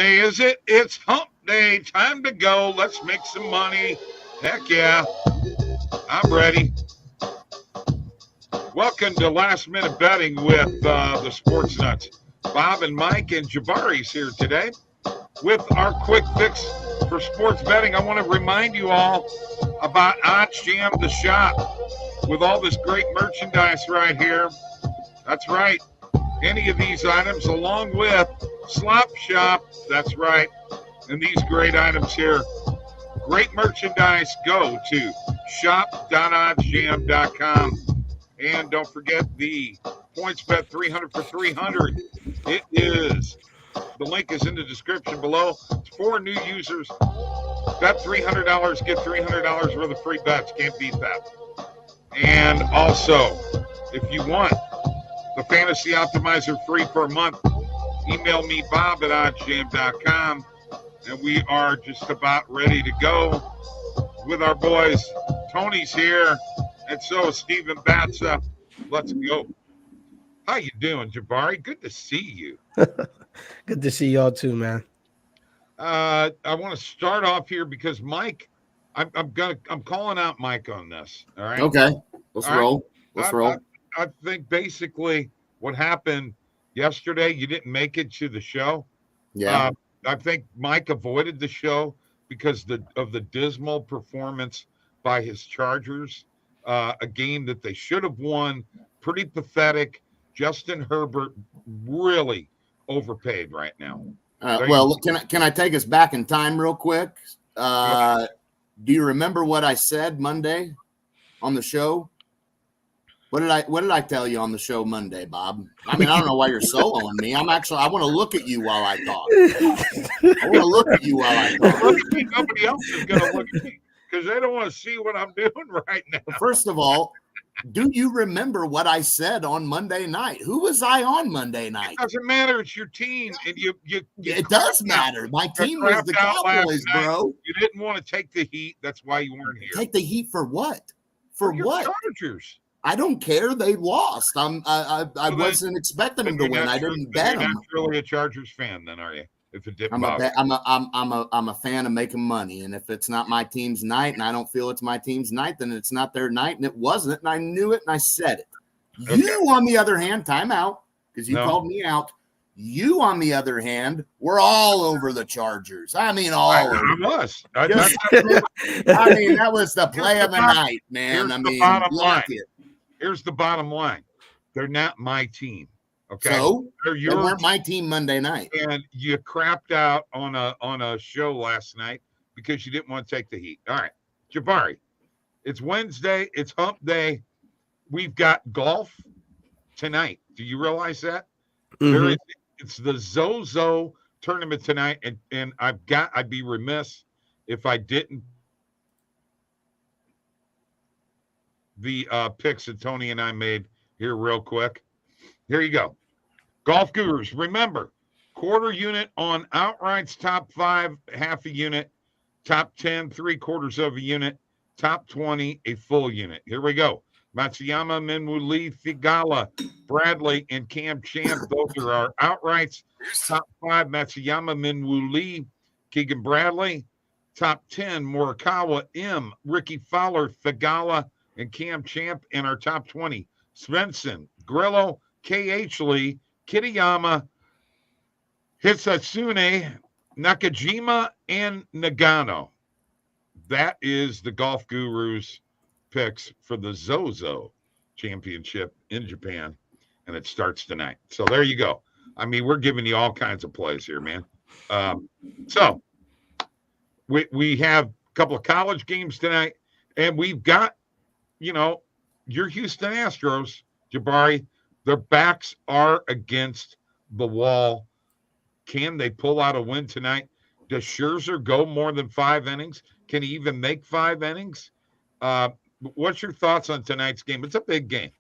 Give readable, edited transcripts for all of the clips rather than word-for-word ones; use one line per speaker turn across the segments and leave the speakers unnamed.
day, is it? It's hump day. Time to go. Let's make some money. Heck yeah. I'm ready. Welcome to Last Minute Betting with the Sports Nuts. Bob and Mike and Jabari's here today with our quick fix for sports betting. I want to remind you all about OddsJam, the shop, with all this great merchandise right here. That's right. Any of these items along with Slop Shop. That's right. And these great items here. Great merchandise. Go to shop.oddsjam.com. And don't forget the PointsBet 300 for 300. It is. The link is in the description below. It's for new users. Bet $300, get $300 worth of free bets. Can't beat that. And also, if you want the Fantasy Optimizer free for a month, email me, Bob at oddsjam.com. And we are just about ready to go with our boys. Tony's here, and so is Stephen Batza. Let's go. How you doing, Jabari? Good to see you.
Good to see y'all too, man.
I want to start off here because Mike, I'm calling out Mike on this. All right.
Okay. Let's roll.
I think basically what happened yesterday, you didn't make it to the show.
Yeah.
I think Mike avoided the show because of the dismal performance by his Chargers, a game that they should have won. Pretty pathetic. Justin Herbert really overpaid right now.
Well, can I take us back in time real quick? Do you remember what I said Monday on the show? What did I tell you on the show Monday, Bob? I mean, I don't know why you're soloing me. I want to look at you while I talk.
Nobody else is going to look at me because they don't want to see what I'm doing right now.
First of all, do you remember what I said on Monday night? Who was I on Monday night?
It doesn't matter. It's your team, and you
it does matter. My team was the Cowboys, bro.
You didn't want to take the heat. That's why you weren't here.
Take the heat for what? For what?
Chargers.
I don't care. They lost. I wasn't expecting them to win. I didn't bet them.
You're not really a Chargers fan, then, are you? If it didn't
I'm a fan of making money, and if it's not my team's night, and I don't feel it's my team's night, then it's not their night, and it wasn't, and I knew it, and I said it. Okay. You, on the other hand, time out because you called me out. You, on the other hand, were all over the Chargers. I mean, all over.
I was.
I mean, that was the play of the night, man.
Here's the bottom line. They're not my team. Okay.
So they weren't my team Monday night.
And you crapped out on a show last night because you didn't want to take the heat. All right. Jabari, it's Wednesday. It's hump day. We've got golf tonight. Do you realize that?
Mm-hmm.
It's the Zozo tournament tonight. And I'd be remiss if I didn't the picks that Tony and I made here real quick. Here you go. Golf Gurus. Remember, quarter unit on outrights, top 5, half a unit, top 10, 3/4 of a unit, top 20, a full unit. Here we go. Matsuyama, Minwoo, Thigala, Bradley, and Cam Champ. Those are our outrights. Top 5, Matsuyama, Minwoo, Keegan Bradley. Top 10, Morikawa, M, Ricky Fowler, Thigala, and Cam Champ. And our top 20, Svensson, Grillo, K.H. Lee, Kitayama, Hitsatsune, Nakajima, and Nagano. That is the Golf Gurus picks for the Zozo Championship in Japan, and it starts tonight. So there you go. I mean, we're giving you all kinds of plays here, man. So we have a couple of college games tonight, and we've got, your Houston Astros, Jabari. Their backs are against the wall. Can they pull out a win tonight? Does Scherzer go more than 5 innings? Can he even make 5 innings? What's your thoughts on tonight's game? It's a big game.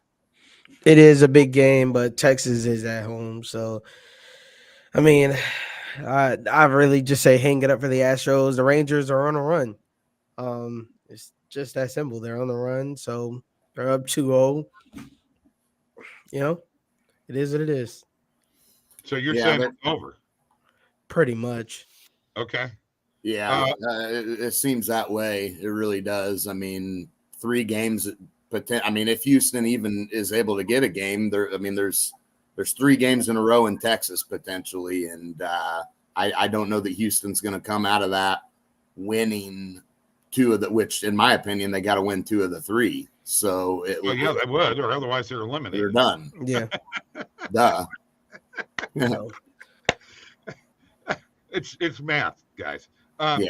It is a big game, but Texas is at home. So, I mean, I really just say hang it up for the Astros. The Rangers are on a run. It's just that simple. They're on the run, so they're up 2-0. It is what it is.
So you're saying it's over?
Pretty much.
Okay.
Yeah, it seems that way. It really does. I mean, 3 games. I mean, if Houston even is able to get a game, there's 3 games in a row in Texas potentially, and I don't know that Houston's going to come out of that winning 2 of the. Which, in my opinion, they got to win 2 of the 3. So
they would, or otherwise they're eliminated.
They're done.
Yeah.
Duh.
It's math, guys.
Yeah.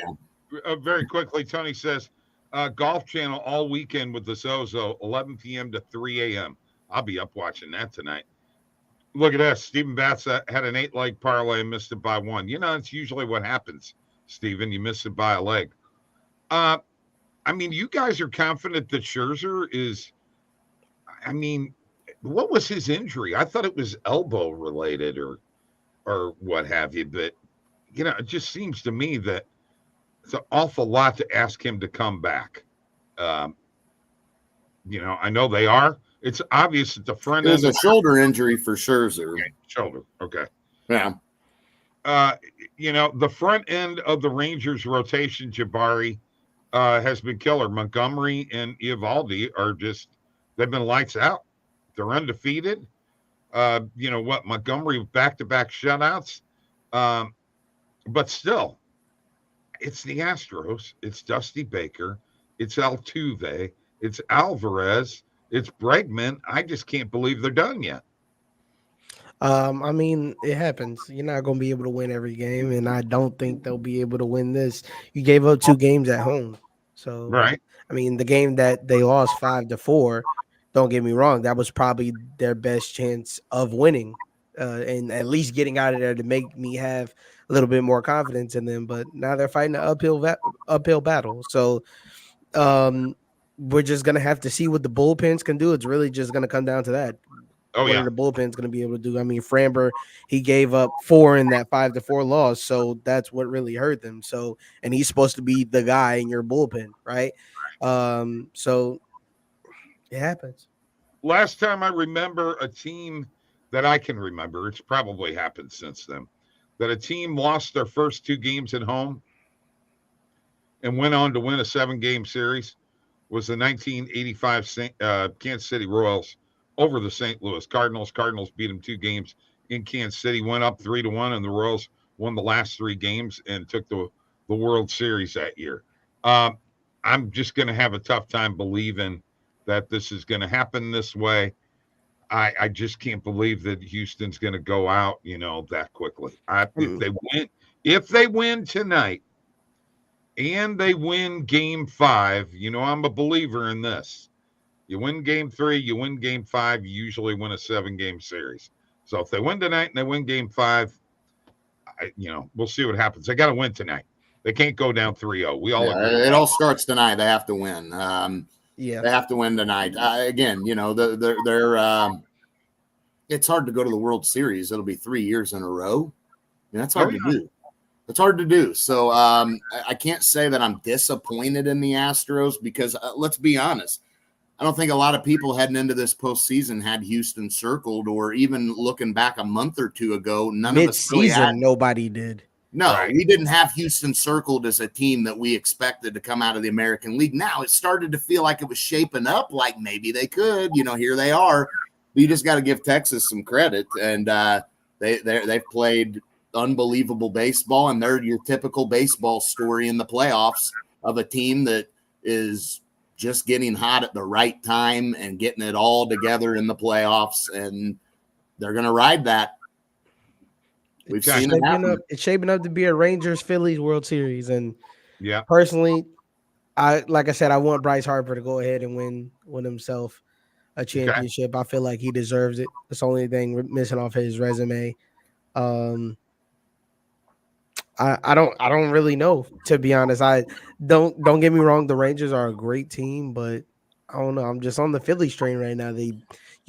Very quickly, Tony says, Golf Channel all weekend with the Zozo, 11 p.m. to 3 a.m. I'll be up watching that tonight. Look at this. Stephen Batts had an 8-leg parlay and missed it by 1. It's usually what happens, Stephen. You miss it by a leg. I mean, you guys are confident that Scherzer is, I mean, what was his injury? I thought it was elbow related or what have you, but it just seems to me that it's an awful lot to ask him to come back. I know they are. It's obvious at the front end.
There's a shoulder injury for Scherzer.
Okay, shoulder. Okay.
Yeah.
The front end of the Rangers rotation, Jabari, has been killer. Montgomery and Eovaldi they've been lights out. They're undefeated. Montgomery back-to-back shutouts. But still, it's the Astros. It's Dusty Baker. It's Altuve. It's Alvarez. It's Bregman. I just can't believe they're done yet.
I mean, it happens. You're not going to be able to win every game, and I don't think they'll be able to win this. You gave up 2 games at home. So,
right.
I mean, the game that they lost 5-4, don't get me wrong, that was probably their best chance of winning and at least getting out of there to make me have a little bit more confidence in them. But now they're fighting an uphill battle. So we're just going to have to see what the bullpens can do. It's really just going to come down to that. What are the bullpens going to be able to do? I mean, Framber, he gave up 4 in that 5-4 loss, so that's what really hurt them. So, and he's supposed to be the guy in your bullpen, right? So it happens.
Last time I remember a team that I can remember, it's probably happened since then, that a team lost their first 2 games at home and went on to win a 7-game series was the 1985 Kansas City Royals over the St. Louis Cardinals. Cardinals beat them 2 games in Kansas City, went up 3-1, and the Royals won the last 3 games and took the World Series that year. I'm just going to have a tough time believing that this is going to happen this way. I just can't believe that Houston's going to go out, that quickly. If they win tonight and they win Game 5, I'm a believer in this. You win Game 3, you win Game 5, you usually win a 7-game series. So if they win tonight and they win Game 5, we'll see what happens. They got to win tonight. They can't go down 3-0. We all agree.
It all starts tonight. They have to win. They have to win tonight. Again, they're it's hard to go to the World Series. It'll be 3 years in a row. That's hard to do. It's hard to do. So I can't say that I'm disappointed in the Astros because let's be honest. I don't think a lot of people heading into this postseason had Houston circled, or even looking back a month or 2 ago, none of us really had.
Nobody did.
No, we didn't have Houston circled as a team that we expected to come out of the American League. Now it started to feel like it was shaping up, like maybe they could. Here they are. But you just got to give Texas some credit, and they've played unbelievable baseball, and they're your typical baseball story in the playoffs of a team that is just getting hot at the right time and getting it all together in the playoffs, and they're going to ride that. We've seen it happen.
It's shaping up to be a Rangers-Phillies World Series, and
personally,
I want Bryce Harper to go ahead and win himself a championship. I feel like he deserves it. That's the only thing missing off his resume. I don't really know, to be honest. I don't get me wrong, the Rangers are a great team, but I don't know. I'm just on the Phillies train right now. You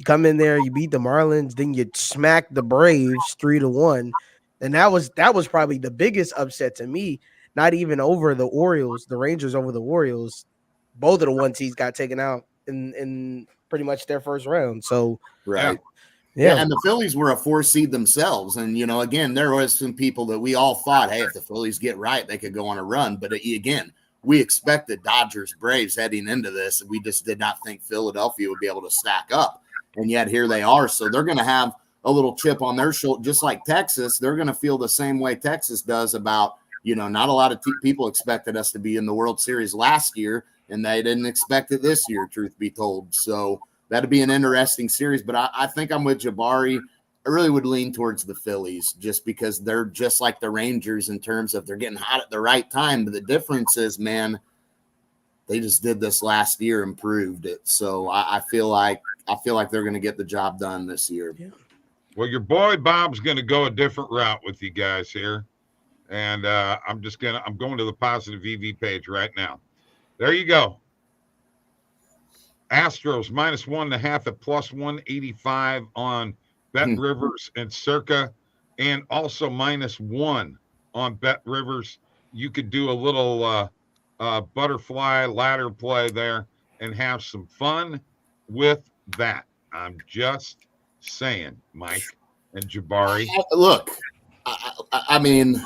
come in there, you beat the Marlins, then you smack the Braves 3-1. And that was probably the biggest upset to me. Not even over the Orioles, the Rangers over the Orioles. Both of the 1 seeds got taken out in pretty much their first round. So Yeah.
And the Phillies were a 4 seed themselves. And, again, there was some people that we all thought, hey, if the Phillies get right, they could go on a run. But again, we expected Dodgers, Braves heading into this, and we just did not think Philadelphia would be able to stack up. And yet here they are. So they're going to have a little chip on their shoulder, just like Texas. They're going to feel the same way Texas does about, not a lot of people expected us to be in the World Series last year, and they didn't expect it this year, truth be told. So that'd be an interesting series. But I think I'm with Jabari. I really would lean towards the Phillies just because they're just like the Rangers in terms of they're getting hot at the right time. But the difference is, man, they just did this last year and proved it. So I feel like they're going to get the job done this year.
Yeah.
Well, your boy Bob's going to go a different route with you guys here. And I'm going to the positive EV page right now. There you go. Astros -1.5 at +185 on Bet Rivers and Circa, and also -1 on Bet Rivers. You could do a little butterfly ladder play there and have some fun with that. I'm just saying, Mike and Jabari.
Look, I mean,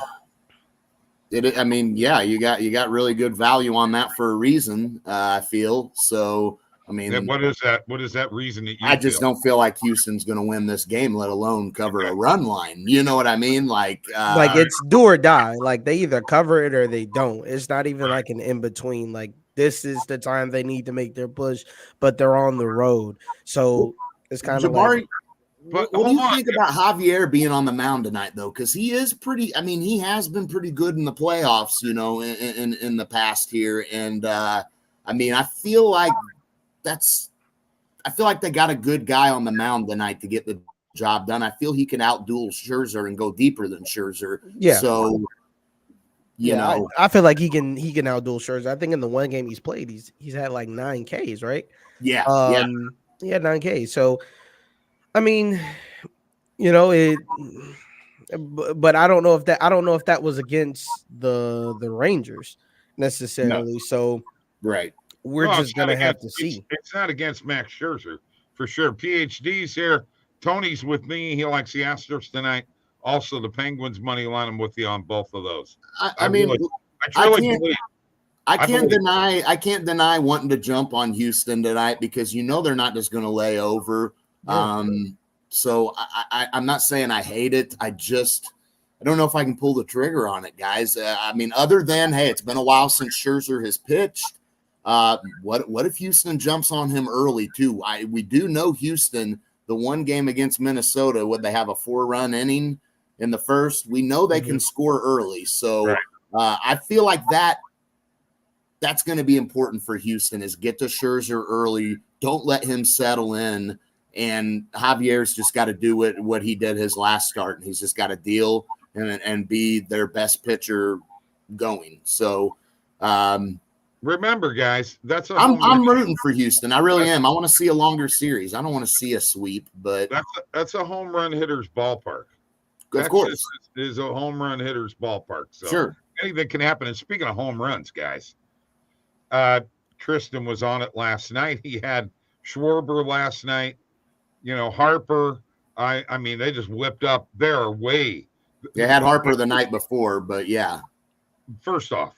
yeah, you got really good value on that for a reason. I feel so. I mean,
yeah, what is that? What is that reason that you?
I just don't feel like Houston's going to win this game, let alone cover a run line. You know what I mean? Like
it's do or die. Like they either cover it or they don't. It's not even like an in between. Like this is the time they need to make their push, but they're on the road, so it's kind of
Jabari.
like.
What do you think about Javier being on the mound tonight, though? Because he is pretty. I mean, he has been pretty good in the playoffs, in the past here. And I mean, I feel like they got a good guy on the mound tonight to get the job done. I feel he can outduel Scherzer and go deeper than Scherzer.
Yeah.
So,
I feel like he can outduel Scherzer. I think in the one game he's played, he's had like 9 Ks, right?
Yeah.
He had 9 Ks. So. I mean, but I don't know if that was against the Rangers necessarily. No. So
right,
we're just gonna have to see.
It's not against Max Scherzer for sure. PhD's here. Tony's with me. He likes the Astros tonight. Also, the Penguins money line. I'm with you on both of those.
I can't deny wanting to jump on Houston tonight because they're not just going to lay over. Yeah. So I'm not saying I hate it. I don't know if I can pull the trigger on it, guys. I mean, other than, hey, it's been a while since Scherzer has pitched. What if Houston jumps on him early too? We do know Houston, the one game against Minnesota, would they have a 4-run inning in the first? We know they can score early. So right. I feel like that's going to be important for Houston is get to Scherzer early. Don't let him settle in. And Javier's just got to do what he did his last start. And he's just got to deal and be their best pitcher going. So
remember, guys,
I'm rooting for Houston. I really am. I want to see a longer series. I don't want to see a sweep, but
that's a home run hitter's ballpark.
Of course,
is a home run hitter's ballpark. So
sure,
anything can happen. And speaking of home runs, guys, Tristan was on it last night. He had Schwarber last night. Harper. I mean, they just whipped up their way.
They had Harper the night before, but yeah.
First off,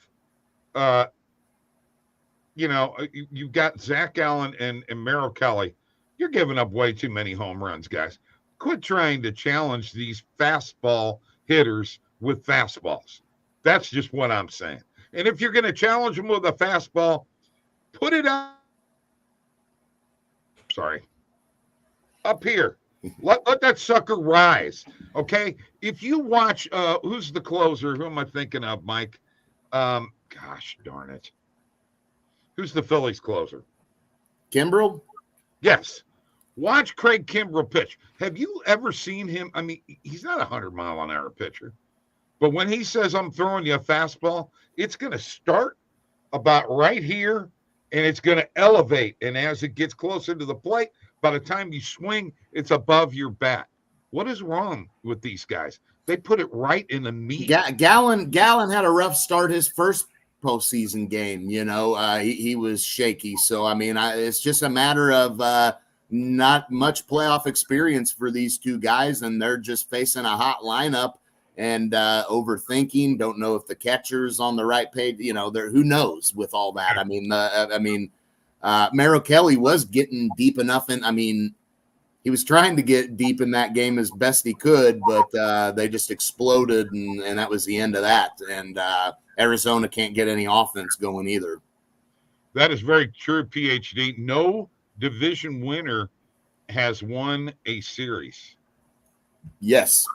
you've got Zach Allen and Merrill Kelly. You're giving up way too many home runs, guys. Quit trying to challenge these fastball hitters with fastballs. That's just what I'm saying. And if you're going to challenge them with a fastball, put it on. Sorry. Up here. Let that sucker rise. Okay. If you watch, who's the closer? Who am I thinking of, Mike? Gosh darn it. Who's the Phillies closer?
Kimbrel?
Yes. Watch Craig Kimbrel pitch. Have you ever seen him? I mean, he's not a 100-mile-an-hour pitcher. But when he says, I'm throwing you a fastball, it's going to start about right here, and it's going to elevate. And as it gets closer to the plate, by the time you swing, it's above your bat. What is wrong with these guys? They put it right in the meat.
Gallen had a rough start his first postseason game. He was shaky. So, I mean, it's just a matter of not much playoff experience for these two guys, and they're just facing a hot lineup and overthinking. Don't know if the catcher's on the right page. You know, who knows with all that. I mean, Merrill Kelly was getting deep enough in. I mean, he was trying to get deep in that game as best he could, but they just exploded, and that was the end of that. And Arizona can't get any offense going either.
That is very true, PhD. No division winner has won a series.
Yes,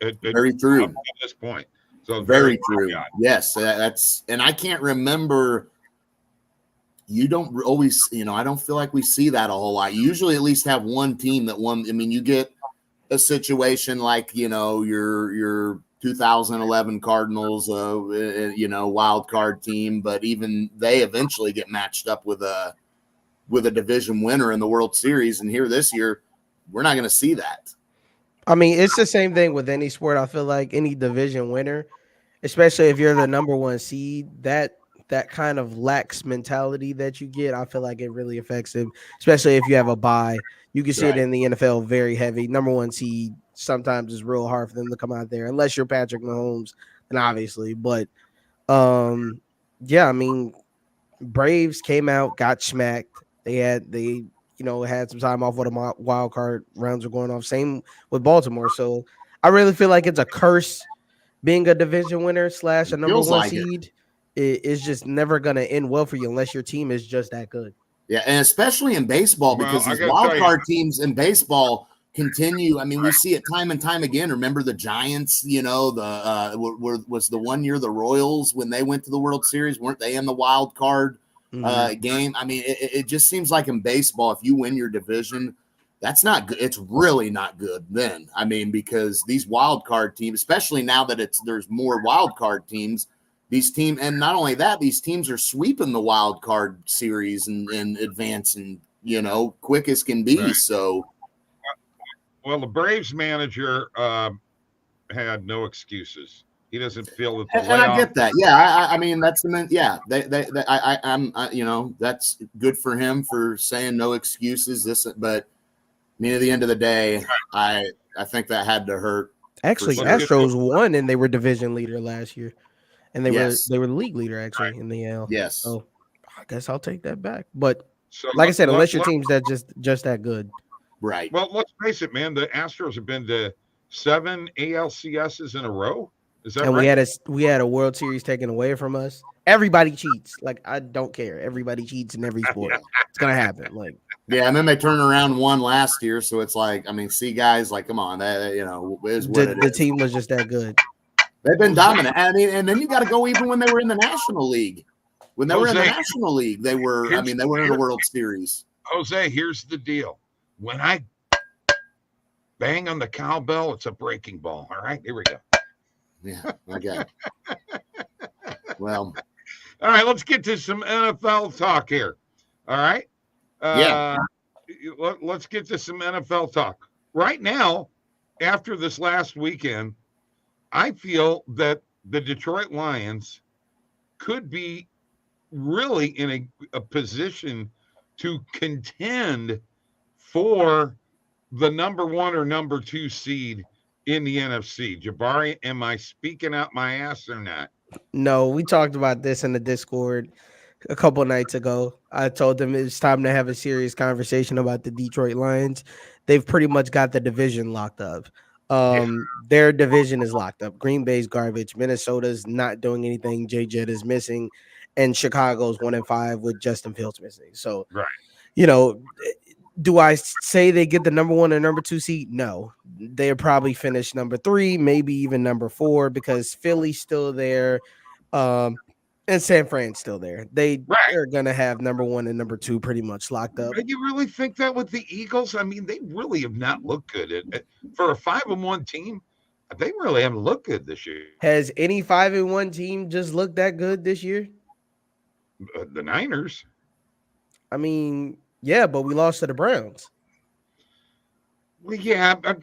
very true.
At this point, so
very true. Yes, that's, and I can't remember. You don't always, I don't feel like we see that a whole lot. You usually at least have one team that won. I mean, you get a situation like, your 2011 Cardinals, wild card team, but even they eventually get matched up with a division winner in the World Series. And here this year, we're not going to see that.
I mean, it's the same thing with any sport. I feel like any division winner, especially if you're the number one seed, that kind of lax mentality that you get, I feel like it really affects them, especially if you have a bye. You can see it in the NFL very heavy. Number one seed, sometimes it's real hard for them to come out there, unless you're Patrick Mahomes, and obviously. But, I mean, Braves came out, got smacked. They had some time off when the wild card rounds were going off. Same with Baltimore. So I really feel like it's a curse being a division winner / a number one seed. It's just never going to end well for you unless your team is just that good.
Yeah, and especially in baseball, because these wild card teams in baseball continue. I mean, we see it time and time again. Remember the Giants, was the one year the Royals, when they went to the World Series, weren't they in the wild card game? I mean, it just seems like in baseball, if you win your division, that's not good. It's really not good then. I mean, because these wild card teams, especially now that there's more wild card teams, these teams, and not only that, these teams are sweeping the wild card series and advancing, quick as can be. Right. So,
well, the Braves manager had no excuses. He doesn't feel that.
And I get that. Yeah, I mean that's the yeah. That's good for him for saying no excuses. But I mean, at the end of the day, I think that had to hurt.
Actually, Astros won, and they were division leader last year. And they were the league leader actually in the AL.
Yes.
So I guess I'll take that back. But like I said, unless your team's that just that good.
Right.
Well, let's face it, man. The Astros have been to 7 ALCSs in a row. Is that right?
And we had a World Series taken away from us. Everybody cheats. Like, I don't care. Everybody cheats in every sport. It's gonna happen. Like,
yeah, and then they turned around one last year, so it's like, I mean, see, guys, like, come on, the
team was just that good.
They've been dominant. I mean, and then you got to go even when they were in the National League. When they were in the National League, they were in the World Series.
Jose, here's the deal. When I bang on the cowbell, it's a breaking ball. All right, here we go.
Yeah, okay. Well.
All right, let's get to some NFL talk here. All right? Let's get to some NFL talk. Right now, after this last weekend, I feel that the Detroit Lions could be really in a position to contend for the number 1 or number 2 seed in the NFC. Jabari, am I speaking out my ass or not?
No, we talked about this in the Discord a couple of nights ago. I told them it's time to have a serious conversation about the Detroit Lions. They've pretty much got the division locked up. Their division is locked up. Green Bay's garbage. Minnesota's not doing anything. J-Jet is missing, and Chicago's 1-5 with Justin Fields missing. So, do I say they get the number 1 and number 2 seed? No, they'll probably finish number 3, maybe even number 4, because Philly's still there, and San Fran's still there. They're gonna have number 1 and number 2 pretty much locked up.
Do you really think that with the Eagles? I mean, they really have not looked good for a 5-1 team. They really haven't looked good this year.
Has any 5-1 team just looked that good this year?
The Niners.
I mean, yeah, but we lost to the Browns.
Well, yeah,
and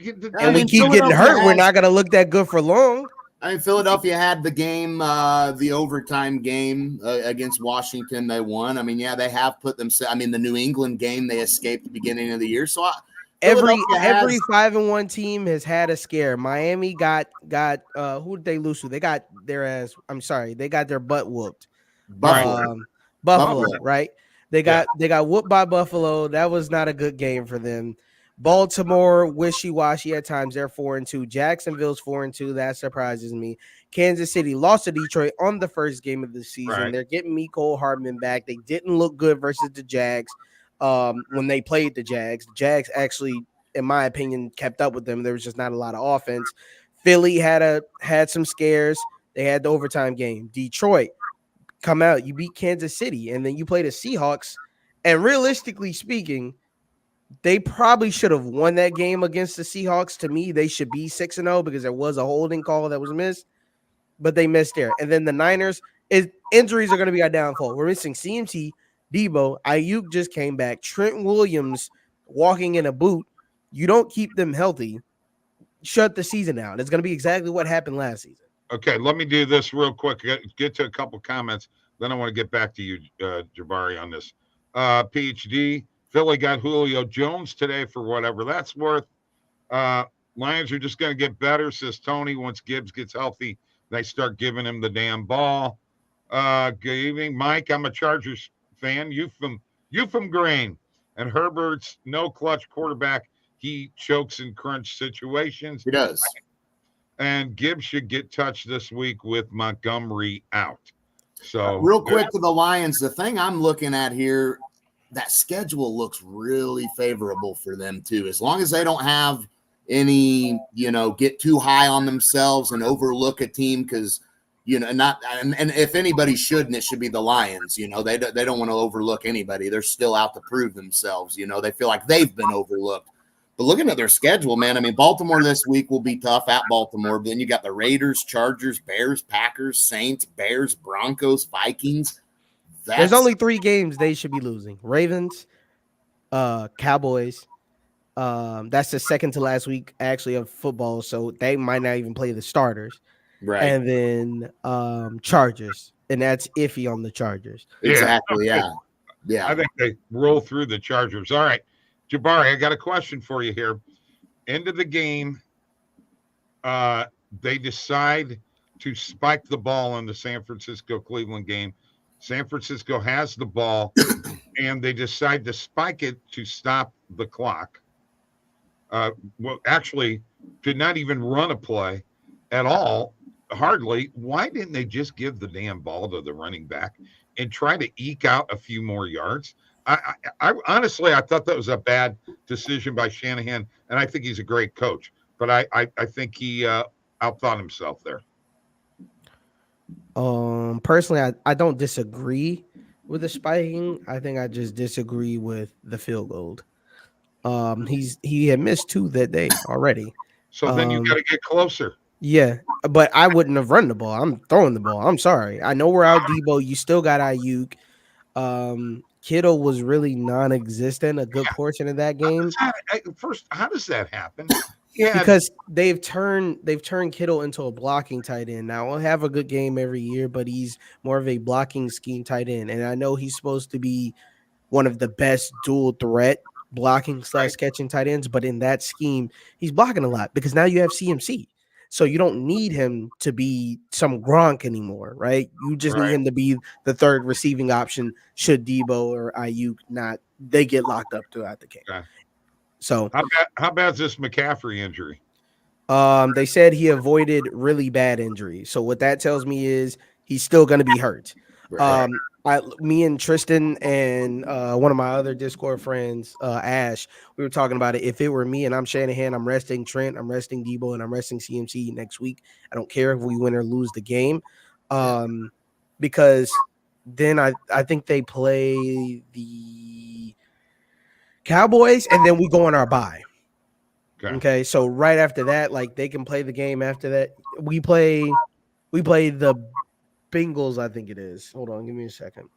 we keep getting hurt. We're not going to look that good for long.
I mean, Philadelphia had the game, the overtime game against Washington. They won. I mean, yeah, they have put themselves. I mean, the New England game they escaped the beginning of the year. So
every 5-1 team has had a scare. Miami got who did they lose to? They got they got their butt whooped. Buffalo, right? They got whooped by Buffalo. That was not a good game for them. Baltimore, wishy-washy at times. They're 4-2. Jacksonville's 4-2. That surprises me. Kansas City lost to Detroit on the first game of the season.
Right.
They're getting Mecole Hardman back. They didn't look good versus the Jags when they played the Jags. The Jags actually, in my opinion, kept up with them. There was just not a lot of offense. Philly had some scares. They had the overtime game. Detroit, come out. You beat Kansas City, and then you play the Seahawks. And realistically speaking, they probably should have won that game against the Seahawks. To me, they should be 6-0 because there was a holding call that was missed, but they missed there. And then the Niners, injuries are going to be our downfall. We're missing CMC, Debo, Ayuk just came back, Trent Williams walking in a boot. You don't keep them healthy, shut the season out. It's going to be exactly what happened last season.
Okay, let me do this real quick. Get to a couple comments. Then I want to get back to you, Jabari, on this. PhD, Philly got Julio Jones today for whatever that's worth. Lions are just going to get better, says Tony. Once Gibbs gets healthy, they start giving him the damn ball. Good evening, Mike. I'm a Chargers fan. You from Grain. And Herbert's no clutch quarterback. He chokes in crunch situations.
He does.
And Gibbs should get touched this week with Montgomery out. So
real quick to the Lions, the thing I'm looking at here, that schedule looks really favorable for them too. As long as they don't have any, get too high on themselves and overlook a team, because and if anybody shouldn't, it should be the Lions. They don't want to overlook anybody. They're still out to prove themselves. They feel like they've been overlooked. But looking at their schedule, man, I mean, Baltimore this week will be tough at Baltimore. But then you got the Raiders, Chargers, Bears, Packers, Saints, Bears, Broncos, Vikings.
There's only 3 games they should be losing. Ravens, Cowboys. That's the second to last week actually of football, so they might not even play the starters.
Right.
And then Chargers, and that's iffy on the Chargers.
Exactly, yeah.
I think they roll through the Chargers. All right, Jabari, I got a question for you here. End of the game, they decide to spike the ball on the San Francisco-Cleveland game. San Francisco has the ball, and they decide to spike it to stop the clock. Actually, did not even run a play at all, hardly. Why didn't they just give the damn ball to the running back and try to eke out a few more yards? I honestly, I thought that was a bad decision by Shanahan, and I think he's a great coach. But I think he outthought himself there.
Personally, I don't disagree with the spiking. I think I just disagree with the field goal. He had missed 2 that day already.
So then you got to get closer.
Yeah, but I wouldn't have run the ball. I'm throwing the ball. I'm sorry. I know we're out Debo. You still got Ayuk. Kittle was really non-existent a good portion of that game.
First, how does that happen?
Yeah, because they've turned Kittle into a blocking tight end. Now he'll have a good game every year, but he's more of a blocking scheme tight end. And I know he's supposed to be one of the best dual threat blocking / catching tight ends, but in that scheme, he's blocking a lot because now you have CMC. So you don't need him to be some Gronk anymore, right? You just need him to be the third receiving option should Debo or Ayuk they get locked up throughout the game. Okay. So
how bad is this McCaffrey injury?
They said he avoided really bad injury. So what that tells me is he's still going to be hurt. Right. Me and Tristan and one of my other Discord friends, Ash, we were talking about it. If it were me and I'm Shanahan, I'm resting Trent, I'm resting Debo, and I'm resting CMC next week. I don't care if we win or lose the game, because then I think they play the Cowboys and then we go on our bye. Okay, so right after that, like they can play the game after that. We play the Bengals, I think it is. Hold on, give me a second.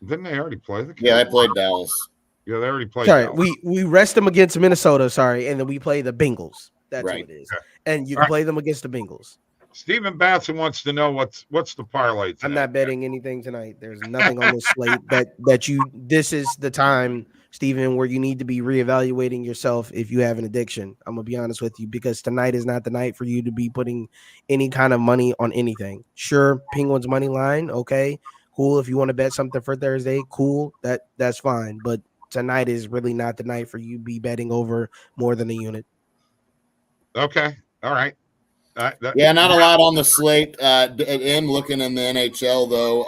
Didn't they already play the Cowboys?
Yeah, they played Dallas.
Yeah, they already played.
Sorry,
Dallas.
we rest them against Minnesota, and then we play the Bengals. That's
right.
what it is. And you can play them against the Bengals.
Stephen Batson wants to know what's the parlay tonight.
I'm not betting anything tonight. There's nothing on this slate that you. This is the time, Stephen, where you need to be reevaluating yourself if you have an addiction. I'm gonna be honest with you, because tonight is not the night for you to be putting any kind of money on anything. Sure, Penguins money line, okay, cool. If you want to bet something for Thursday, cool. That's fine. But tonight is really not the night for you to be betting over more than a unit.
Okay, all right.
Yeah, not a lot on the slate. And looking in the NHL, though,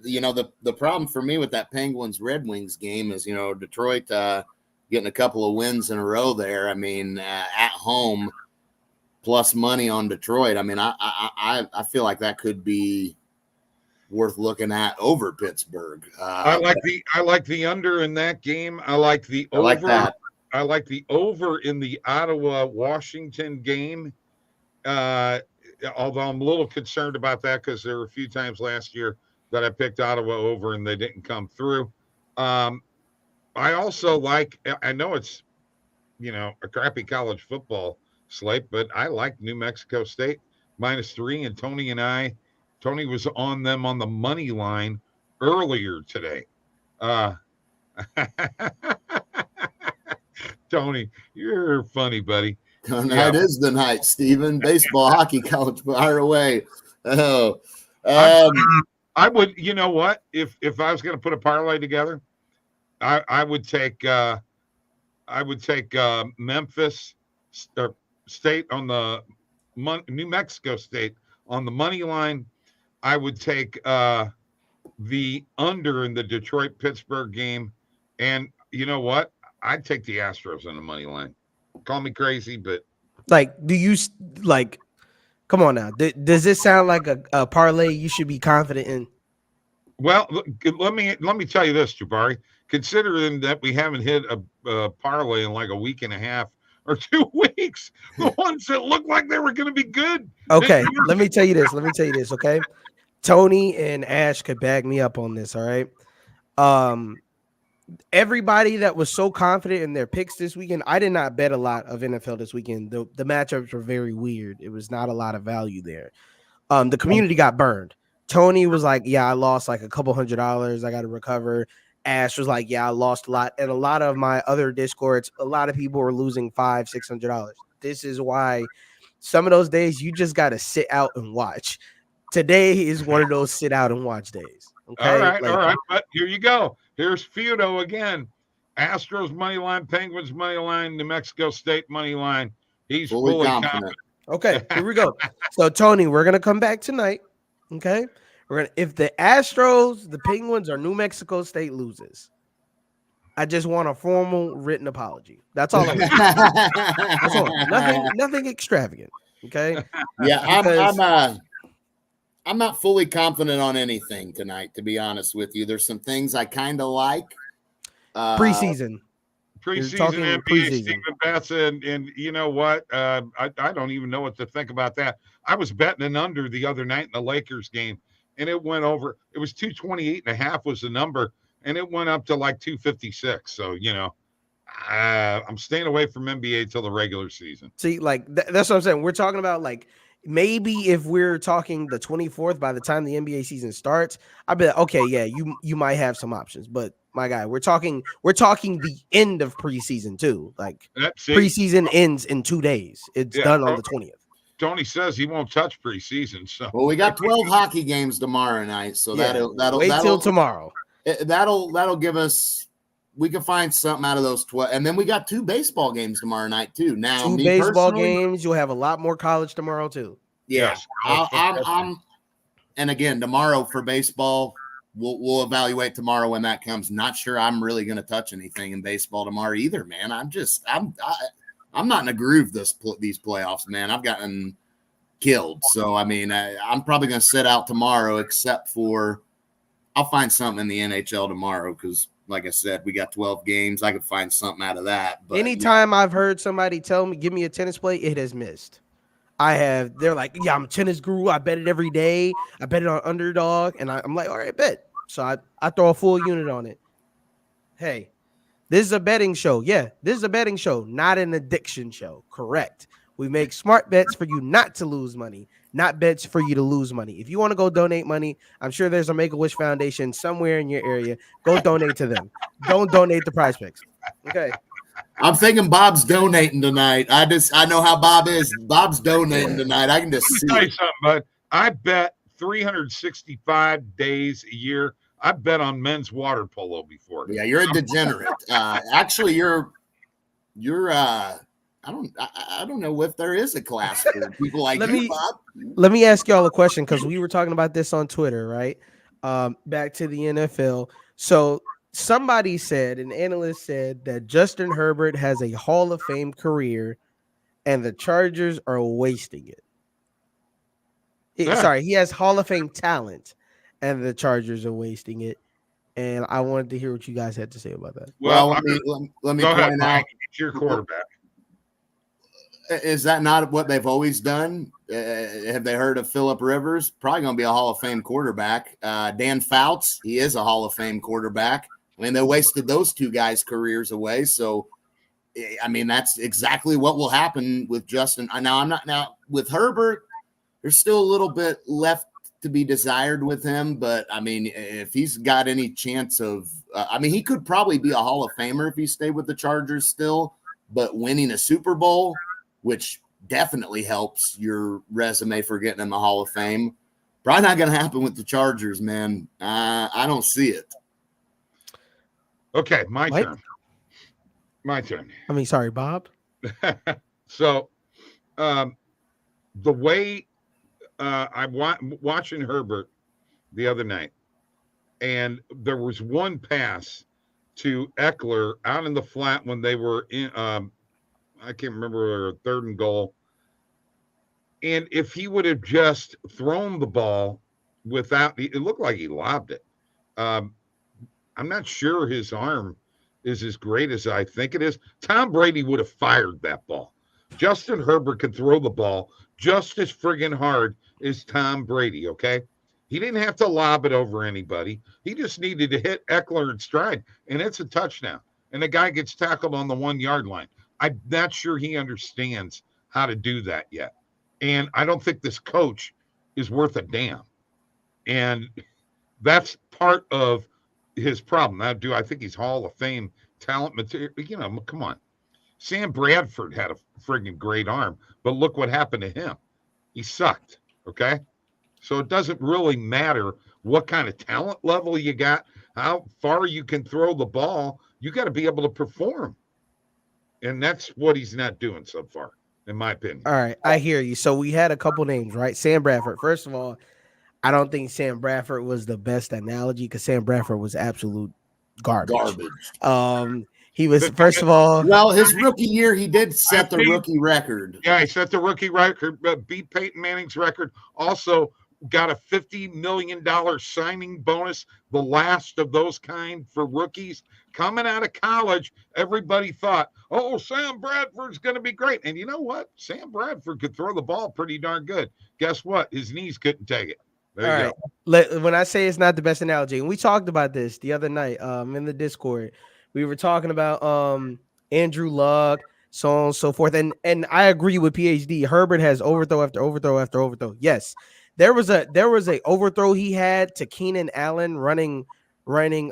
the problem for me with that Penguins Red Wings game is, Detroit getting a couple of wins in a row there. I mean, at home, plus money on Detroit. I mean, I feel like that could be worth looking at over Pittsburgh.
I like the under in that game. I like the over.
I like that.
I like the over in the Ottawa-Washington game. Although I'm a little concerned about that because there were a few times last year that I picked Ottawa over and they didn't come through. I also like, I know it's, a crappy college football slate, but I like New Mexico State -3. And Tony was on them on the money line earlier today. Tony, you're funny, buddy.
Tonight is the night, Stephen. Baseball, hockey, college, fire away. Oh,
I would. You know what? If I was going to put a parlay together, I would take Memphis State on the New Mexico State on the money line. I would take the under in the Detroit Pittsburgh game, and you know what? I'd take the Astros on the money line. Call me crazy, but
do you come on now? Does this sound like a parlay you should be confident in?
Well, let me tell you this, Jabari. Considering that we haven't hit a parlay in like a week and a half or 2 weeks, the ones that looked like they were going to be good.
Okay, let me tell you this. Okay, Tony and Ash could back me up on this. All right. Everybody that was so confident in their picks this weekend, I did not bet a lot of NFL this weekend. The matchups were very weird. It was not a lot of value there. The community got burned. Tony was like, yeah, I lost like a couple $100. I got to recover. Ash was like, yeah, I lost a lot. And a lot of my other Discords, a lot of people were losing $500-$600. This is why some of those days you just got to sit out and watch. Today is one of those sit out and watch days. Okay?
All right. But here you go. Here's Feudo again. Astros money line, Penguins money line, New Mexico State money line. He's fully confident.
Okay, here we go. So Tony, we're gonna come back tonight. Okay, if the Astros, the Penguins, or New Mexico State loses, I just want a formal written apology. That's all I want. That's all. Nothing extravagant. Okay.
Yeah, I'm not fully confident on anything tonight, to be honest with you. There's some things I kind of like.
Preseason
NBA, Stephen Batson, and you know what? I don't even know what to think about that. I was betting an under the other night in the Lakers game, and it went over. It was 228.5 was the number, and it went up to like 256. So, I'm staying away from NBA till the regular season.
See, that's what I'm saying. We're talking about maybe if we're talking the 24th, by the time the NBA season starts, I'd be like, okay, yeah, you might have some options. But my guy, we're talking the end of preseason too. Preseason ends in 2 days. It's done on the 20th.
Tony says he won't touch preseason. So
we got 12 hockey games tomorrow night. So that'll
wait till tomorrow.
That'll give us. We can find something out of those 12, and then we got 2 baseball games tomorrow night too. Now,
2 baseball games. You'll have a lot more college tomorrow too.
Yeah, I'm and again tomorrow for baseball, we'll evaluate tomorrow when that comes. Not sure I'm really going to touch anything in baseball tomorrow either, man. I'm not in a groove these playoffs, man. I've gotten killed, so I mean, I'm probably going to sit out tomorrow, except for I'll find something in the NHL tomorrow because. Like I said, we got 12 games. I could find something out of that. But
anytime I've heard somebody give me a tennis play, it has missed. They're like, yeah, I'm a tennis guru. I bet it every day. I bet it on underdog. And I'm like, all right, bet. So I throw a full unit on it. Hey, this is a betting show. Yeah, this is a betting show, not an addiction show. Correct. We make smart bets for you not to lose money, not bets for you to lose money. If you want to go donate money, I'm sure there's a Make-A-Wish Foundation somewhere in your area. Go donate to them. Don't donate to Prize Picks. Okay.
I'm thinking Bob's donating tonight. I know how Bob is. Bob's donating tonight. I can just see
Tell you
it.
something, bud. I bet 365 days a year. I bet on men's water polo before.
Yeah, you're a degenerate. Actually, you're I don't know if there is a class for people like you, Bob.
Let me ask y'all a question, because we were talking about this on Twitter, right? Back to the NFL. So somebody said, an analyst said, that Justin Herbert has a Hall of Fame career and the Chargers are wasting it. Sorry, he has Hall of Fame talent and the Chargers are wasting it. And I wanted to hear what you guys had to say about that.
Well, let me point out.
It's your quarterback.
Is that not what they've always done? Have they heard of Phillip Rivers? Probably going to be a Hall of Fame quarterback. Dan Fouts, he is a Hall of Fame quarterback. I mean, they wasted those two guys' careers away. So, I mean, that's exactly what will happen with Justin. Now with Herbert, there's still a little bit left to be desired with him. But, I mean, if he's got any chance of he could probably be a Hall of Famer if he stayed with the Chargers still. But winning a Super Bowl, which definitely helps your resume for getting in the Hall of Fame, probably not going to happen with the Chargers, man. I don't see it.
Okay, my turn. My turn.
I mean, sorry, Bob.
So, the way I'm watching Herbert the other night, and there was one pass to Eckler out in the flat when they were in, I can't remember, 3rd and goal. And if he would have just thrown the ball without, it looked like he lobbed it. I'm not sure his arm is as great as I think it is. Tom Brady would have fired that ball. Justin Herbert could throw the ball just as friggin' hard as Tom Brady, okay? He didn't have to lob it over anybody. He just needed to hit Eckler in stride, and it's a touchdown. And the guy gets tackled on the 1-yard line. I'm not sure he understands how to do that yet. And I don't think this coach is worth a damn. And that's part of his problem. Now, I think he's Hall of Fame talent material? You know, come on. Sam Bradford had a friggin' great arm, but look what happened to him. He sucked, okay? So it doesn't really matter what kind of talent level you got, how far you can throw the ball. You got to be able to perform. And that's what he's not doing so far, in my opinion.
All right, I hear you. So we had a couple names, right? Sam Bradford. First of all, I don't think Sam Bradford was the best analogy because Sam Bradford was absolute garbage. He was, first of all,
well, his rookie year, he did set the rookie record.
Yeah, he set the rookie record, beat Peyton Manning's record. Also got a $50 million signing bonus, the last of those kind for rookies. Coming out of college, everybody thought, oh, Sam Bradford's going to be great. And you know what? Sam Bradford could throw the ball pretty darn good. Guess what? His knees couldn't take it. There you
go. When I say it's not the best analogy, and we talked about this the other night in the Discord, we were talking about Andrew Luck, so on and so forth. And I agree with PhD. Herbert has overthrow after overthrow after overthrow. Yes. There was a overthrow he had to Keenan Allen running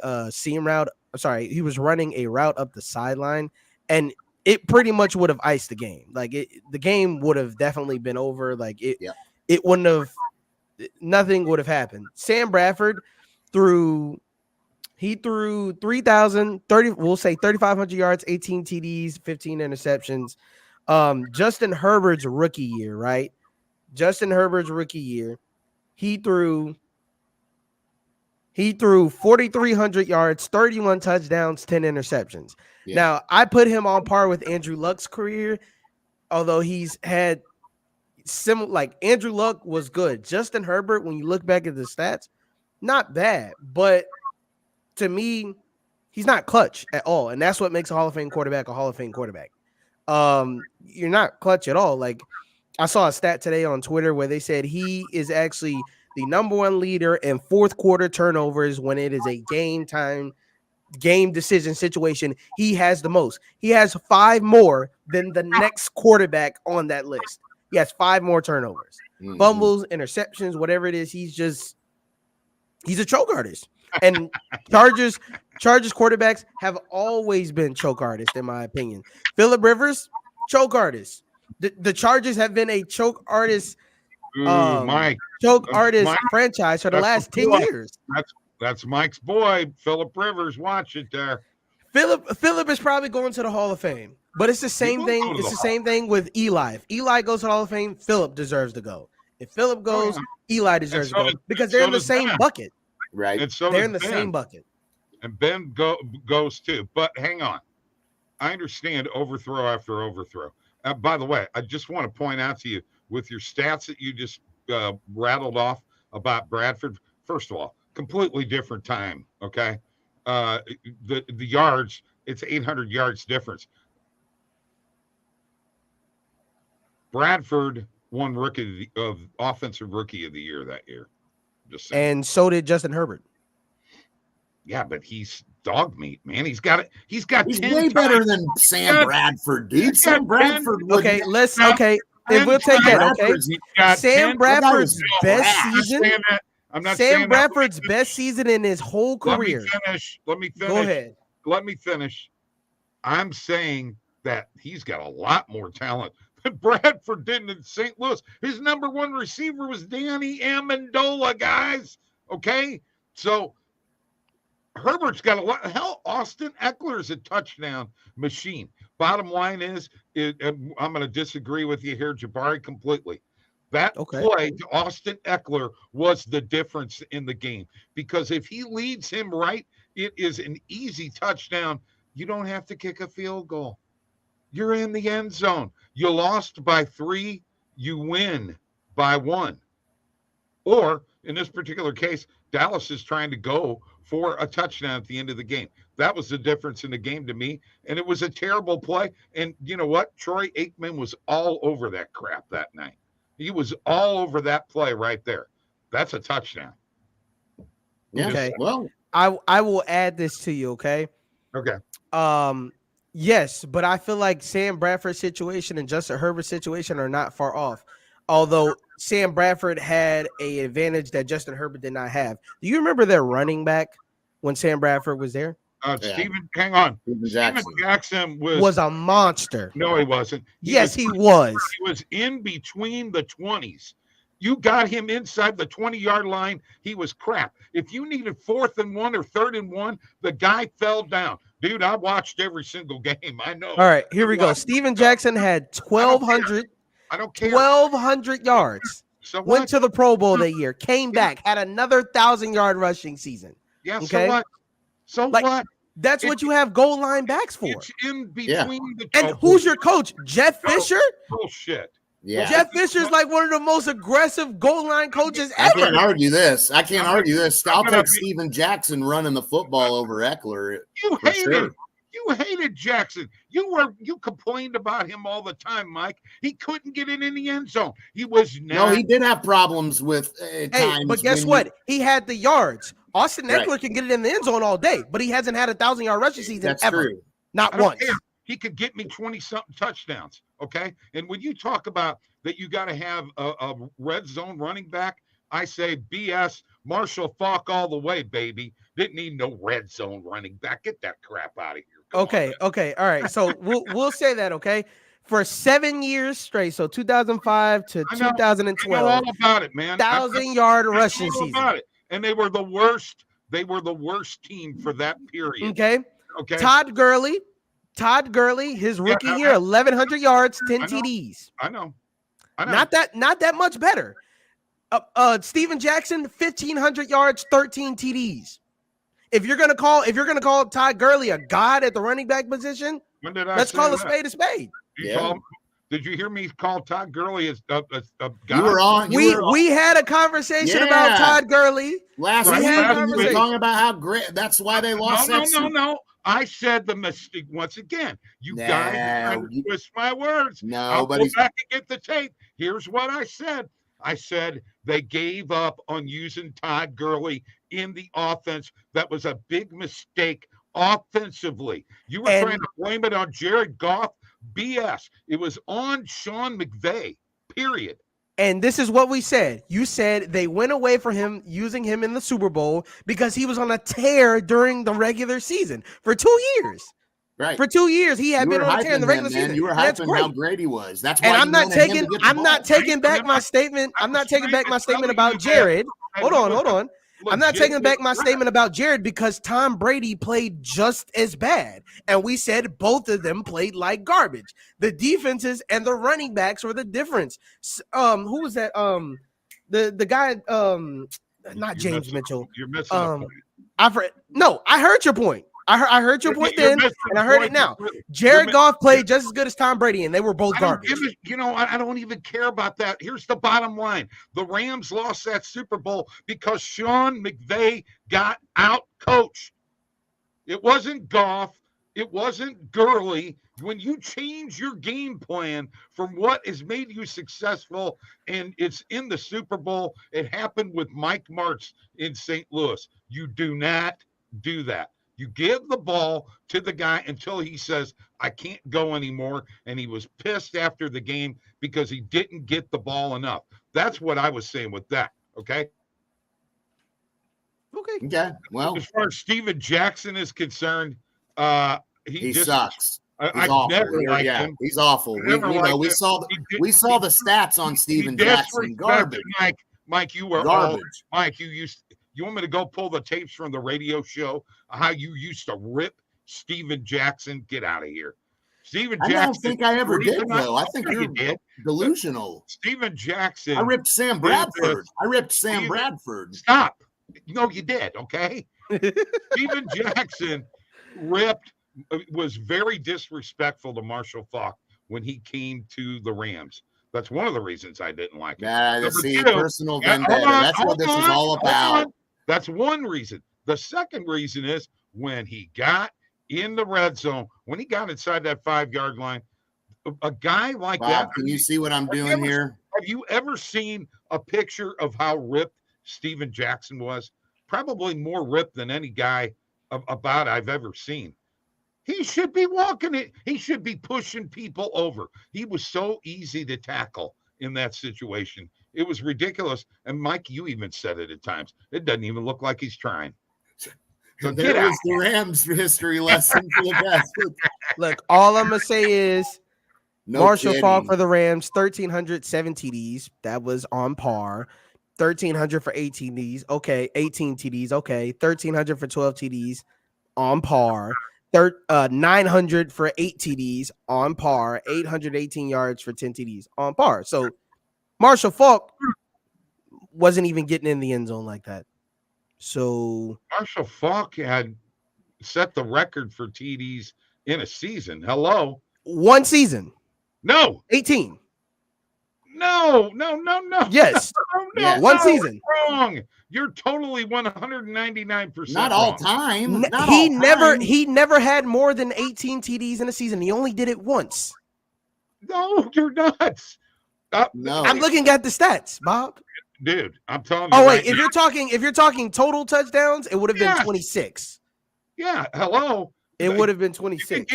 a seam route. Sorry, he was running a route up the sideline, and it pretty much would have iced the game. Like the game would have definitely been over. Like it wouldn't have. Nothing would have happened. Sam Bradford threw 3,030, we'll say 3,500 yards, 18 TDs, 15 interceptions. Justin Herbert's rookie year, right? Justin Herbert's rookie year, he threw 4,300 yards, 31 touchdowns, 10 interceptions. Yeah. Now, I put him on par with Andrew Luck's career, although he's had similar, like Andrew Luck was good. Justin Herbert, when you look back at the stats, not bad, but to me, he's not clutch at all. And that's what makes a Hall of Fame quarterback a Hall of Fame quarterback. You're not clutch at all. Like I saw a stat today on Twitter where they said he is actually the #1 leader in fourth quarter turnovers when it is a game time game decision situation, he has the most. He has 5 more than the next quarterback on that list. He has 5 more turnovers, fumbles, interceptions, whatever it is. He's a choke artist. And Chargers quarterbacks have always been choke artists, in my opinion. Phillip Rivers, choke artist. The Chargers have been a choke artist,
Mike,
franchise for the last 10 years.
That's Mike's boy, Phillip Rivers. Watch it there.
Phillip is probably going to the Hall of Fame, but it's the same thing. It's the same thing with Eli. If Eli goes to the Hall of Fame, Phillip deserves to go. If Phillip goes, Eli deserves to go because they're in the same bucket.
Right.
And so
they're in the same bucket.
And Ben goes too. But hang on. I understand overthrow after overthrow. By the way, I just want to point out to you with your stats that you just rattled off about Bradford. First of all, completely different time. Okay. The yards, it's 800 yards difference. Bradford won offensive rookie of the year that year. Just saying.
And so did Justin Herbert.
Yeah, but he's dog meat, man. He's way
better than Sam Bradford, dude. Sam Bradford.
Okay, if we'll take that, okay. Sam Bradford's best season. Sam Bradford's best season in his whole career.
Let me finish.
Go ahead.
Let me finish. I'm saying that he's got a lot more talent than Bradford did in St. Louis. His number 1 receiver was Danny Amendola, guys. Okay? So Herbert's got a lot. Hell, Austin Eckler's a touchdown machine. Bottom line is, I'm going to disagree with you here, Jabari, completely. That play to Austin Eckler was the difference in the game, because if he leads him right, it is an easy touchdown. You don't have to kick a field goal. You're in the end zone. You lost by 3, you win by 1. Or in this particular case, Dallas is trying to go for a touchdown at the end of the game. That was the difference in the game to me. And it was a terrible play. And you know what? Troy Aikman was all over that crap that night. He was all over that play right there. That's a touchdown.
Yeah.
Okay.
Well,
I will add this to you, okay?
Okay.
Yes, but I feel like Sam Bradford's situation and Justin Herbert's situation are not far off. Although Sam Bradford had an advantage that Justin Herbert did not have. Do you remember their running back when Sam Bradford was there?
Hang on.
Steven
Jackson
was a monster.
No, he wasn't.
He was.
He was in between the 20s. You got him inside the 20-yard line. He was crap. If you needed 4th and 1 or 3rd and 1, the guy fell down. Dude, I watched every single game. I know.
All right, here we go. Steven Jackson had 1,200.
I don't care.
1,200 yards.
So what?
Went to the Pro Bowl that year. Came back. Had another 1,000-yard rushing season.
Yeah.
Okay?
So what? So what?
That's what you have goal line backs for.
It's in between the.
And who's your coach? Jeff Fisher?
Bullshit.
Yeah.
Jeff Fisher's like one of the most aggressive goal line coaches ever.
I can't argue this. I'll take Steven Jackson running the football over Eckler.
You hated Jackson. You complained about him all the time, Mike. He couldn't get it in the end zone. He was
No, he did have problems with times.
But guess what? He had the yards. Austin Eckler can get it in the end zone all day, but he hasn't had a 1,000-yard rushing season ever.
True.
Not once.
He could get me 20-something touchdowns, okay? And when you talk about that you got to have a red zone running back, I say BS, Marshall Faulk all the way, baby. Didn't need no red zone running back. Get that crap out of here.
Okay, all right. So we'll say that, okay? For 7 years straight, so 2005 to 2012.
I know all about it, man.
1,000-yard rushing season.
About it. And they were the worst. They were the worst team for that period.
Okay. Todd Gurley, his rookie year, 1,100 yards, 10 TDs.
I know.
Not that much better. Steven Jackson, 1,500 yards, 13 TDs. If you're gonna call Todd Gurley a god at the running back position, let's call a spade a spade.
Did you hear me call Todd Gurley a
You
god?
were
we had a conversation about Todd Gurley
last week. We were talking about how great. That's why they lost.
No. I said the mistake once again. You guys twist my words.
No,
I'll go back and get the tape. Here's what I said. I said they gave up on using Todd Gurley in the offense. That was a big mistake offensively. You were trying to blame it on Jared Goff. BS. It was on Sean McVay, period.
And this is what we said. You said they went away from him, using him in the Super Bowl because he was on a tear during the regular season for 2 years.
Right.
For 2 years, he had been on a tear in the regular season.
You were hyping how great he was. That's why.
And I'm not taking back my statement. I'm not taking back my statement about Jared. Hold on. I'm not taking back my statement about Jared because Tom Brady played just as bad. And we said both of them played like garbage. The defenses and the running backs were the difference. Who was that? The guy, not James Mitchell.
You're missing a point.
I heard your point. I heard your point then, and I heard it now. Jared Goff played just as good as Tom Brady, and they were both garbage.
I don't even care about that. Here's the bottom line. The Rams lost that Super Bowl because Sean McVay got out-coached. It wasn't Goff. It wasn't Gurley. When you change your game plan from what has made you successful, and it's in the Super Bowl, it happened with Mike Martz in St. Louis. You do not do that. You give the ball to the guy until he says, I can't go anymore. And he was pissed after the game because he didn't get the ball enough. That's what I was saying with that. Okay.
Yeah. Well,
as far as Steven Jackson is concerned, he
sucks.
I never liked him.
He's awful. We saw the stats on Steven Jackson. Garbage.
Mike, you were garbage. Mike, you want me to go pull the tapes from the radio show how you used to rip Steven Jackson? Get out of here. Steven Jackson.
I don't think I ever did, though. I think you're delusional.
Steven Jackson.
I ripped Sam Bradford.
Stop. No, you did, okay? Steven Jackson was very disrespectful to Marshall Faulk when he came to the Rams. That's one of the reasons I didn't like him.
Personal vendetta. That's what this is all about.
That's one reason. The second reason is when he got in the red zone, when he got inside that 5-yard line, a guy like
Bob,
that.
Can you see what I'm doing here?
Have you ever seen a picture of how ripped Steven Jackson was? Probably more ripped than any guy about I've ever seen. He should be walking it. He should be pushing people over. He was so easy to tackle in that situation. It was ridiculous. And Mike, you even said it at times. It doesn't even look like he's trying.
So there is the Rams history lesson for the best.
Look, all I'm going to say is Marshall Faulk for the Rams, 1,307 TDs. That was on par. 1,300 for 18 TDs. Okay. 18 TDs. Okay. 1,300 for 12 TDs. On par. 900 for 8 TDs. On par. 818 yards for 10 TDs. On par. So Marshall Faulk wasn't even getting in the end zone like that. So
Marshall Faulk had set the record for TDs in a season. Hello.
One season.
No.
18.
No.
Yes.
No,
one season.
Wrong. You're totally 199%.
Not all time.
He never had more than 18 TDs in a season. He only did it once.
No, you're nuts.
No.
I'm looking at the stats, Bob.
Dude, I'm telling you.
Oh wait, if you're talking total touchdowns, it would have been 26.
Yeah, hello.
It would have been 26.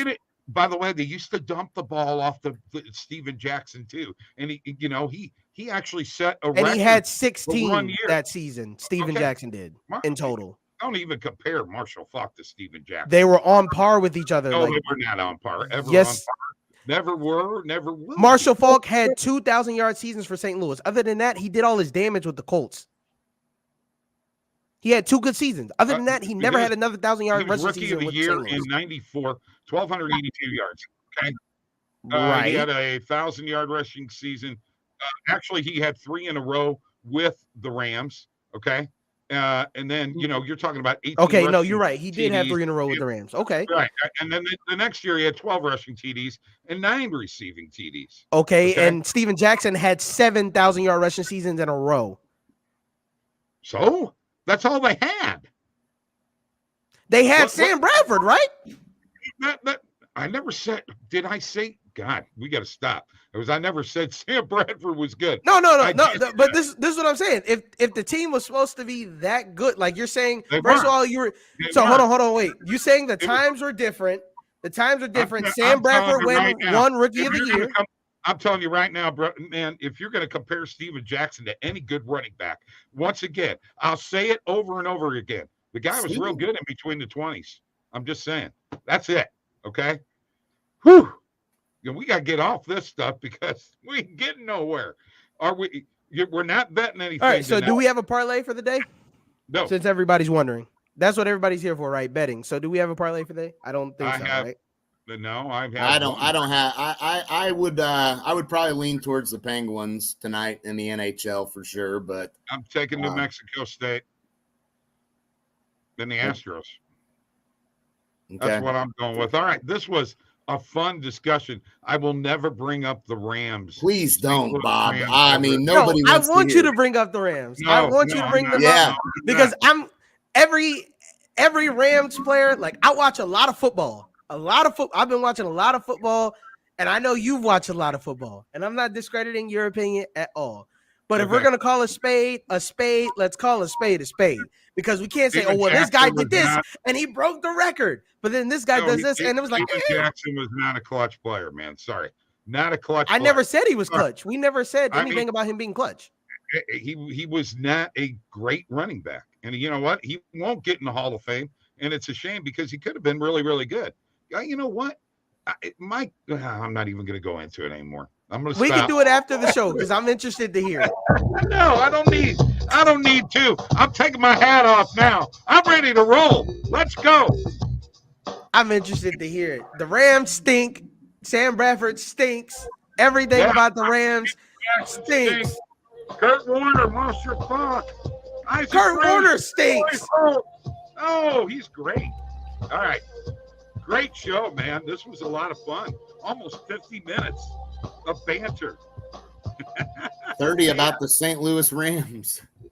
By the way, they used to dump the ball off the Steven Jackson too, and he actually set a record.
And he had 16 that season. Steven Jackson did in total.
Don't even compare Marshall Faulk to Steven Jackson.
They were on par with each other.
No, they were not on par. Ever
yes.
On par. Never were, never will.
Marshall Faulk had 2,000-yard seasons for St. Louis. Other than that, he did all his damage with the Colts. He had 2 good seasons. Other than that, he never had another 1,000-yard rushing season.
Rookie of the year in '94, 1,282 yards. Okay,
right.
He had a 1,000-yard rushing season. Actually, he had 3 in a row with the Rams. Okay, and then you're talking about 18.
Okay, no, you're right. He did have 3 in a row with the Rams. Okay,
right. And then the next year he had 12 rushing TDs and 9 receiving TDs.
Okay, and Steven Jackson had 7,000-yard rushing seasons in a row.
So that's all they had.
They had Sam Bradford, right?
I never said. Did I say? God, we got to stop. I never said Sam Bradford was good.
No. But this is what I'm saying. If the team was supposed to be that good, like you're saying, first of all, you were. So hold on, wait. You saying the times were different? The times are different. Sam Bradford won Rookie of the Year.
I'm telling you right now, bro, man, if you're going to compare Steven Jackson to any good running back, once again, I'll say it over and over again. The guy was real good in between the 20s. I'm just saying. That's it. Okay? Whew. We got to get off this stuff because we ain't getting nowhere. We're not betting anything.
All right, so do we have a parlay for the day?
No.
Since everybody's wondering. That's what everybody's here for, right? Betting. So do we have a parlay for the day? I don't think so, right?
No, I
would probably lean towards the Penguins tonight in the NHL for sure, but
I'm taking New Mexico State. Then the Astros. Okay. That's what I'm going with. All right, this was a fun discussion. I will never bring up the Rams.
Please don't, Bob. I mean, nobody.
I want you to bring up the Rams. I want you to bring them up because I'm every Rams player. Like, I watch a lot of football. I've been watching a lot of football, and I know you've watched a lot of football. And I'm not discrediting your opinion at all. But if we're gonna call a spade, let's call a spade, because we can't say, this guy did this and he broke the record. But then this guy does this, and it was like,
Jackson was not a clutch player, man. Sorry, not a clutch.
I never said he was clutch. We never said anything about him being clutch.
He was not a great running back, and you know what? He won't get in the Hall of Fame, and it's a shame because he could have been really, really good. You know what? I'm not even going to go into it anymore.
We can do it after the show because I'm interested to hear it.
No, I don't need to. I'm taking my hat off now. I'm ready to roll. Let's go.
I'm interested to hear it. The Rams stink. Sam Bradford stinks. Everything about the Rams stinks.
Kurt Warner, monster fuck.
Kurt Warner stinks.
Oh, he's great. All right. Great show, man. This was a lot of fun. Almost 50 minutes of banter.
30 about the St. Louis Rams.